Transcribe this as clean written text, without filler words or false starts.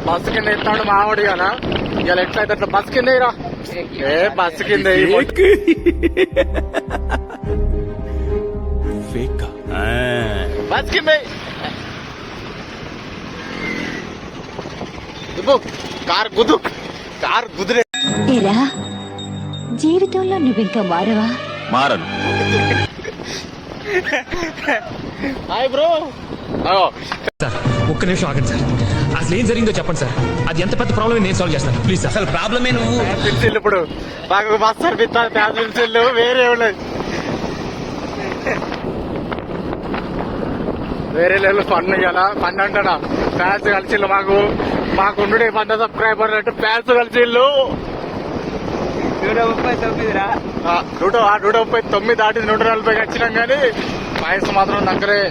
Bus కింద ఎత్తాడు మావాడు కదా ఇలా ఎట్లయితే అట్లా బస్సు కింద రా ఏ బస్సు కింద బస్ కింద కార్ గుదిరే జీవితంలో నువ్వింకా మారవా? మారను. Hi bro. సార్ ఒక్క నిమిషం ఆగండి సార్. అసలు ఏం జరిగిందో చెప్పండి సార్. అది ఎంత పెద్ద ప్రాబ్లమ్ నేను సాల్వ్ చేస్తాను ప్లీజ్. అసలు ప్రాబ్లమే నువ్వు పెన్సిల్ ఇప్పుడు మాకు బస్ అనిపిస్తాను పెన్సిల్ వేరే వేరే లేదు ఫన్ ఇవ్వాలా ఫన్ అంటానా ఫ్యాన్స్ కలిసిళ్ళు మాకు ఉండే 100 సబ్స్క్రైబర్లు అంటే ఫ్యాన్స్ కలిసిళ్ళు 139 దాటి 140 వచ్చినాం కానీ వయసు మాత్రం దగ్గరే.